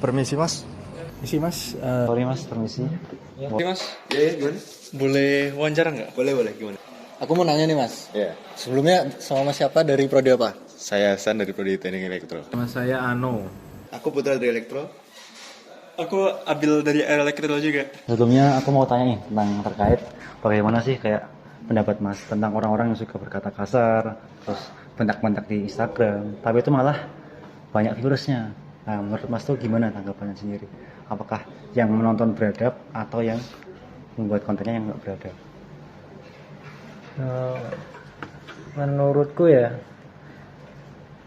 Permisi mas. Isi mas, Sorry mas, permisi. Oke mas, Ya gimana? boleh wawancara nggak? Boleh gimana? aku mau nanya nih mas. Ya. Sebelumnya sama mas siapa dari prodi apa? Saya Hasan dari Prodi Teknik Elektro. Nama saya Ano. Aku Putra dari Elektro. Aku Abil dari Elektro juga. Sebelumnya aku mau tanya nih tentang terkait bagaimana sih kayak pendapat mas tentang orang-orang yang suka berkata kasar, terus bentak-bentak di Instagram, tapi itu malah banyak viewersnya. Nah, menurut mas tuh gimana tanggapannya sendiri? Apakah yang menonton beradab atau yang membuat kontennya yang nggak beradab? Menurutku ya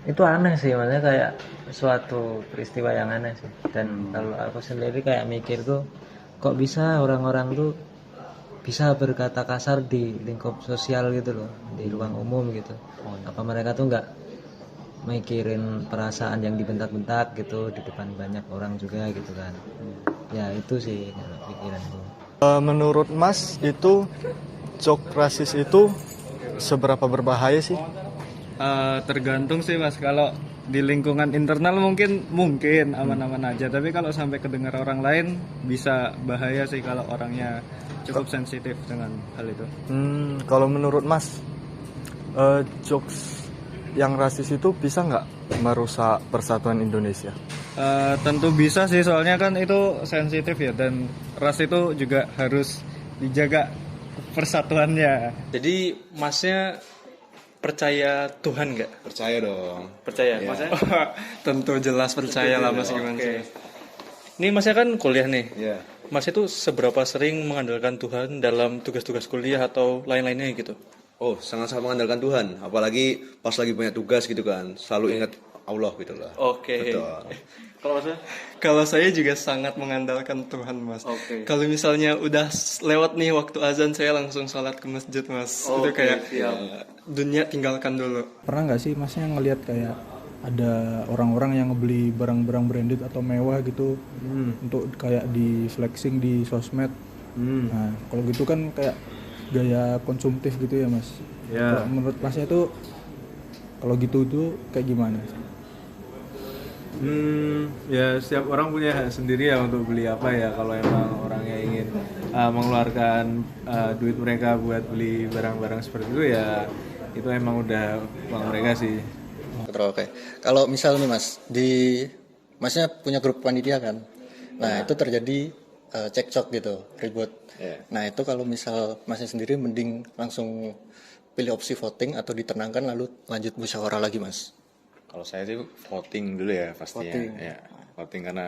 itu aneh sih, maksudnya kayak suatu peristiwa yang aneh sih. Dan kalau aku sendiri kayak mikir tuh, kok bisa orang-orang tuh bisa berkata kasar di lingkup sosial gitu loh, di ruang umum gitu. Apa mereka tuh nggak mikirin perasaan yang dibentak-bentak gitu di depan banyak orang juga gitu kan. Ya itu sih pikiranku. Menurut mas itu joke rasis itu seberapa berbahaya sih? Tergantung sih mas, kalau di lingkungan internal mungkin aman-aman aja, tapi kalau sampai kedengar orang lain bisa bahaya sih kalau orangnya cukup sensitif dengan hal itu. Kalau menurut mas, jokes yang rasis itu bisa nggak merusak persatuan Indonesia? Tentu bisa sih, soalnya kan itu sensitif ya, dan ras itu juga harus dijaga persatuannya. Jadi masnya percaya Tuhan nggak? Percaya dong. Percaya, masnya? Tentu jelas percaya lah mas, gimana sih? Ini masnya kan kuliah nih. Iya. Mas itu seberapa sering mengandalkan Tuhan dalam tugas-tugas kuliah atau lain-lainnya gitu? Oh, sangat-sangat mengandalkan Tuhan. Apalagi pas lagi punya tugas gitu kan. Selalu ingat Allah gitu lah. Oke. Betul. Kalau saya? Kalau saya juga sangat mengandalkan Tuhan mas. Oke. Kalau misalnya udah lewat nih waktu azan, saya langsung sholat ke masjid mas. Itu kayak dunia tinggalkan dulu. Pernah nggak sih masnya ngelihat kayak ada orang-orang yang ngebeli barang-barang branded atau mewah gitu untuk kayak di flexing di sosmed? Nah, kalau gitu kan kayak gaya konsumtif gitu ya mas. Ya. Kalau menurut masnya itu kalau gitu tuh kayak gimana? Ya setiap orang punya hak sendiri ya untuk beli apa ya. Kalau emang orangnya ingin mengeluarkan duit mereka buat beli barang-barang seperti itu, ya itu emang udah uang mereka sih. Betul, oke. Kalau misal nih mas, masnya punya grup panitia kan? Nah itu terjadi cekcok gitu, ribut. Nah itu kalau misal masnya sendiri mending langsung pilih opsi voting atau ditenangkan lalu lanjut musyawarah lagi mas? Kalau saya sih voting dulu ya pastinya. Voting. Ya, voting karena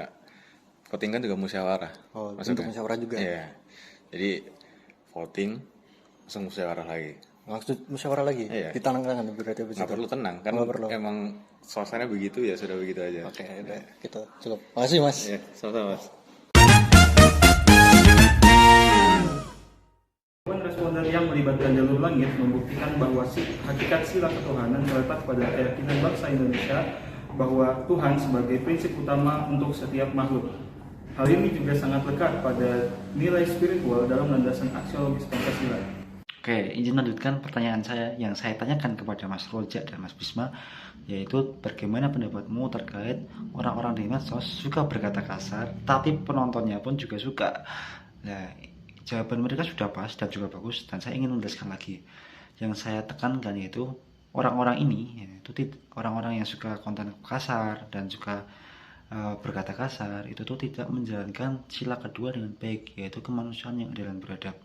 voting kan juga musyawarah. Oh, Maksudnya. untuk musyawarah juga? Iya. Jadi voting langsung musyawarah lagi. Langsung musyawarah lagi? Iya. Ditenangkan berarti begitu? Nggak perlu tenang kan, emang suasana begitu ya, sudah begitu aja. Oke, udah gitu. Cukup. Makasih mas. Iya, sama-sama mas. Responden yang melibatkan jalur langit membuktikan bahwa hakikat sila ketuhanan terletak pada keyakinan bangsa Indonesia bahwa Tuhan sebagai prinsip utama untuk setiap makhluk. Hal ini juga sangat lekat pada nilai spiritual dalam landasan aksiologis Pancasila. Oke, izin lanjutkan pertanyaan saya yang saya tanyakan kepada Mas Roja dan Mas Bisma, yaitu bagaimana pendapatmu terkait orang-orang di medsos suka berkata kasar, tapi penontonnya pun juga suka. Nah, jawaban mereka sudah pas dan juga bagus, dan saya ingin menjelaskan lagi. Yang saya tekankan yaitu orang-orang ini, yaitu orang-orang yang suka konten kasar dan suka berkata kasar, itu tuh tidak menjalankan sila kedua dengan baik, yaitu kemanusiaan yang adil dan beradab.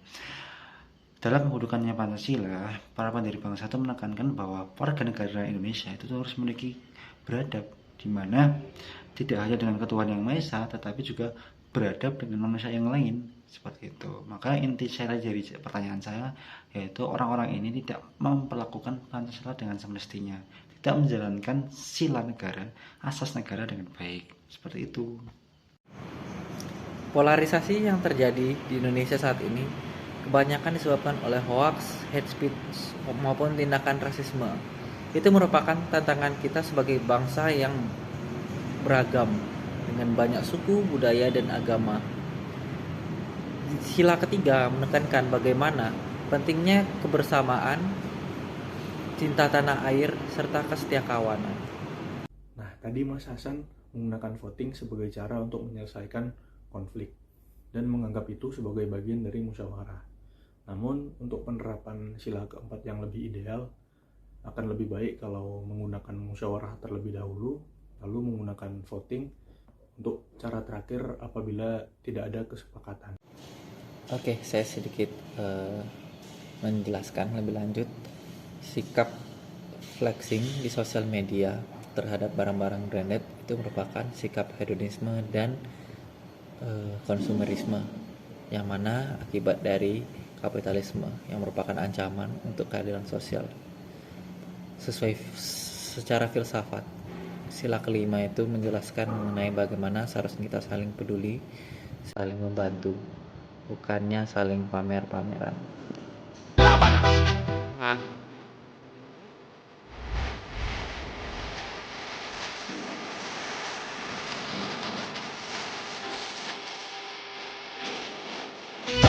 Dalam pendudukannya Pancasila, para pendiri bangsa itu menekankan bahwa warga negara Indonesia itu harus memiliki beradab, di mana tidak hanya dengan ketuhanan yang Maha Esa, tetapi juga beradab dengan manusia yang lain, seperti itu. Maka inti saya dari pertanyaan saya yaitu orang-orang ini tidak memperlakukan Pancasila dengan semestinya, tidak menjalankan sila negara, asas negara dengan baik, seperti itu. Polarisasi yang terjadi di Indonesia saat ini kebanyakan disebabkan oleh hoax, hate speech, maupun tindakan rasisme. Itu merupakan tantangan kita sebagai bangsa yang beragam dengan banyak suku, budaya, dan agama. Sila ketiga menekankan bagaimana pentingnya kebersamaan, cinta tanah air, serta kesetiakawanan. Nah, tadi Mas Hasan menggunakan voting sebagai cara untuk menyelesaikan konflik dan menganggap itu sebagai bagian dari musyawarah. Namun untuk penerapan sila keempat yang lebih ideal akan lebih baik kalau menggunakan musyawarah terlebih dahulu, lalu menggunakan voting untuk cara terakhir apabila tidak ada kesepakatan. Oke, saya sedikit menjelaskan lebih lanjut. Sikap flexing di sosial media terhadap barang-barang branded itu merupakan sikap hedonisme dan konsumerisme, yang mana akibat dari kapitalisme yang merupakan ancaman untuk keadilan sosial. Secara filsafat, sila kelima itu menjelaskan mengenai bagaimana seharusnya kita saling peduli, saling membantu, bukannya saling pamer-pameran.